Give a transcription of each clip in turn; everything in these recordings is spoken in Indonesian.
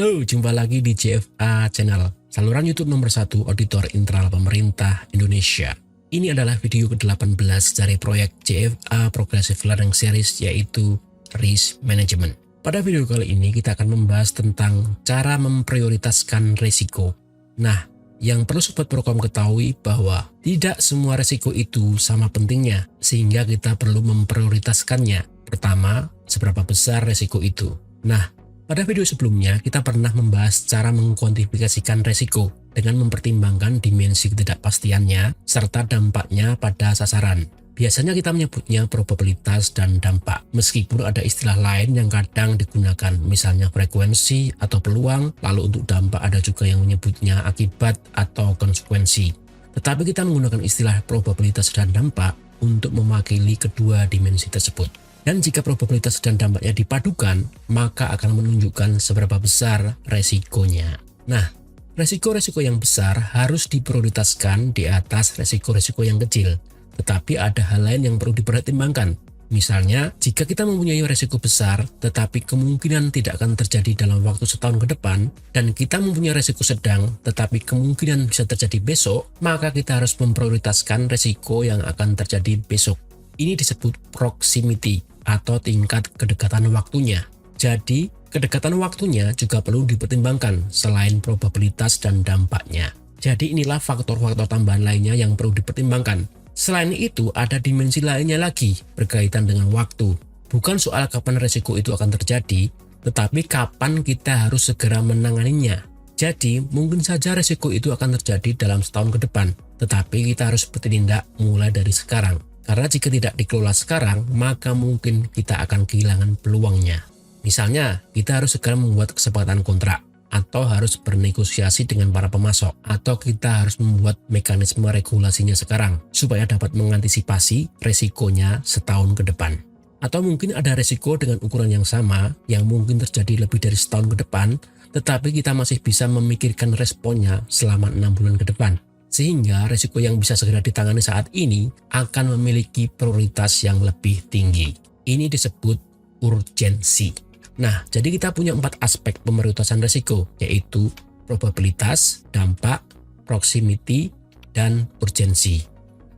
Halo, jumpa lagi di JFA Channel, saluran YouTube nomor 1 auditor internal pemerintah Indonesia. Ini adalah video ke-18 dari proyek JFA Progressive Learning Series, yaitu Risk Management. Pada video kali ini kita akan membahas tentang cara memprioritaskan risiko. Nah, yang perlu Sobat Prokom ketahui bahwa tidak semua risiko itu sama pentingnya, sehingga kita perlu memprioritaskannya. Pertama, seberapa besar risiko itu. Nah, pada video sebelumnya, kita pernah membahas cara mengkuantifikasikan risiko dengan mempertimbangkan dimensi ketidakpastiannya serta dampaknya pada sasaran. Biasanya kita menyebutnya probabilitas dan dampak, meskipun ada istilah lain yang kadang digunakan, misalnya frekuensi atau peluang, lalu untuk dampak ada juga yang menyebutnya akibat atau konsekuensi. Tetapi kita menggunakan istilah probabilitas dan dampak untuk mewakili kedua dimensi tersebut. Dan jika probabilitas dan dampaknya dipadukan, maka akan menunjukkan seberapa besar resikonya. Nah, resiko-resiko yang besar harus diprioritaskan di atas resiko-resiko yang kecil. Tetapi ada hal lain yang perlu dipertimbangkan. Misalnya, jika kita mempunyai resiko besar, tetapi kemungkinan tidak akan terjadi dalam waktu setahun ke depan, dan kita mempunyai resiko sedang, tetapi kemungkinan bisa terjadi besok, maka kita harus memprioritaskan resiko yang akan terjadi besok. Ini disebut proximity atau tingkat kedekatan waktunya. Jadi, kedekatan waktunya juga perlu dipertimbangkan selain probabilitas dan dampaknya. Jadi inilah faktor-faktor tambahan lainnya yang perlu dipertimbangkan. Selain itu, ada dimensi lainnya lagi berkaitan dengan waktu. Bukan soal kapan resiko itu akan terjadi, tetapi kapan kita harus segera menanganinya. Jadi, mungkin saja resiko itu akan terjadi dalam setahun ke depan, tetapi kita harus bertindak mulai dari sekarang. Karena jika tidak dikelola sekarang, maka mungkin kita akan kehilangan peluangnya. Misalnya, kita harus segera membuat kesepakatan kontrak, atau harus bernegosiasi dengan para pemasok, atau kita harus membuat mekanisme regulasinya sekarang, supaya dapat mengantisipasi resikonya setahun ke depan. Atau mungkin ada resiko dengan ukuran yang sama, yang mungkin terjadi lebih dari setahun ke depan, tetapi kita masih bisa memikirkan responnya selama 6 bulan ke depan. Sehingga risiko yang bisa segera ditangani saat ini akan memiliki prioritas yang lebih tinggi. Ini disebut urgensi. Nah, jadi kita punya 4 aspek pemprioritasan risiko, yaitu probabilitas, dampak, proximity, dan urgensi.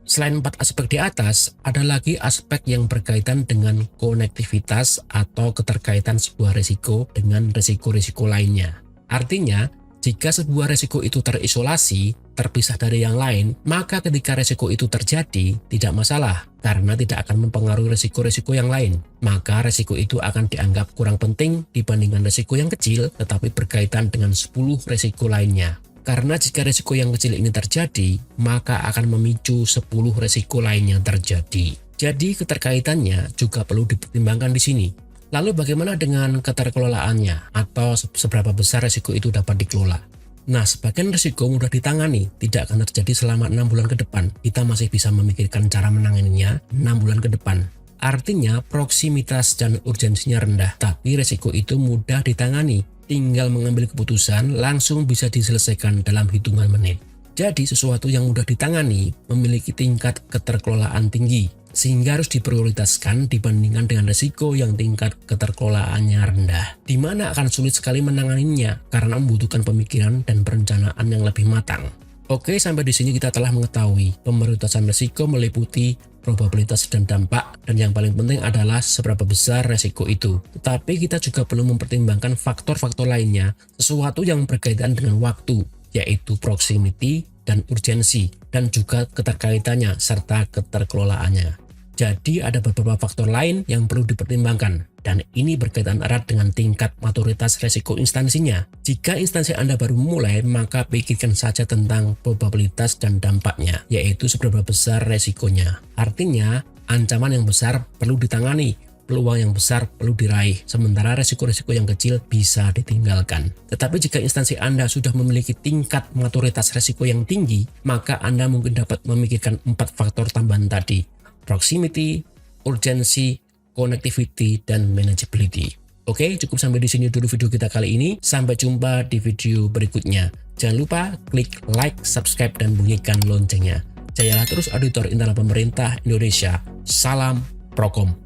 Selain 4 aspek di atas, ada lagi aspek yang berkaitan dengan konektivitas atau keterkaitan sebuah risiko dengan risiko-risiko lainnya. Artinya, jika sebuah risiko itu terisolasi, terpisah dari yang lain, maka ketika risiko itu terjadi, tidak masalah, karena tidak akan mempengaruhi risiko-risiko yang lain. Maka risiko itu akan dianggap kurang penting dibandingkan risiko yang kecil, tetapi berkaitan dengan 10 risiko lainnya. Karena jika risiko yang kecil ini terjadi, maka akan memicu 10 risiko lainnya terjadi. Jadi keterkaitannya juga perlu dipertimbangkan di sini. Lalu bagaimana dengan keterkelolaannya atau seberapa besar risiko itu dapat dikelola? Nah, sebagian risiko mudah ditangani, tidak akan terjadi selama 6 bulan ke depan. Kita masih bisa memikirkan cara menanganinya 6 bulan ke depan. Artinya proximitas dan urgensinya rendah, tapi risiko itu mudah ditangani. Tinggal mengambil keputusan langsung bisa diselesaikan dalam hitungan menit. Jadi sesuatu yang mudah ditangani memiliki tingkat keterkelolaan tinggi, sehingga harus diprioritaskan dibandingkan dengan risiko yang tingkat keterkelolaannya rendah, di mana akan sulit sekali menanganinya karena membutuhkan pemikiran dan perencanaan yang lebih matang. Oke, sampai di sini kita telah mengetahui pemprioritasan risiko meliputi probabilitas dan dampak, dan yang paling penting adalah seberapa besar risiko itu. Tetapi kita juga perlu mempertimbangkan faktor-faktor lainnya, sesuatu yang berkaitan dengan waktu, yaitu proximity dan urgensi, dan juga keterkaitannya serta keterkelolaannya. Jadi ada beberapa faktor lain yang perlu dipertimbangkan, dan ini berkaitan erat dengan tingkat maturitas risiko instansinya. Jika instansi Anda baru memulai, maka pikirkan saja tentang probabilitas dan dampaknya, yaitu seberapa besar risikonya. Artinya, ancaman yang besar perlu ditangani, peluang yang besar perlu diraih, sementara risiko-risiko yang kecil bisa ditinggalkan. Tetapi jika instansi Anda sudah memiliki tingkat maturitas risiko yang tinggi, maka Anda mungkin dapat memikirkan 4 faktor tambahan tadi: proximity, urgency, connectivity, dan manageability. Oke, cukup sampai di sini dulu video kita kali ini. Sampai jumpa di video berikutnya. Jangan lupa klik like, subscribe, dan bunyikan loncengnya. Jayalah terus auditor internal pemerintah Indonesia. Salam Prokom.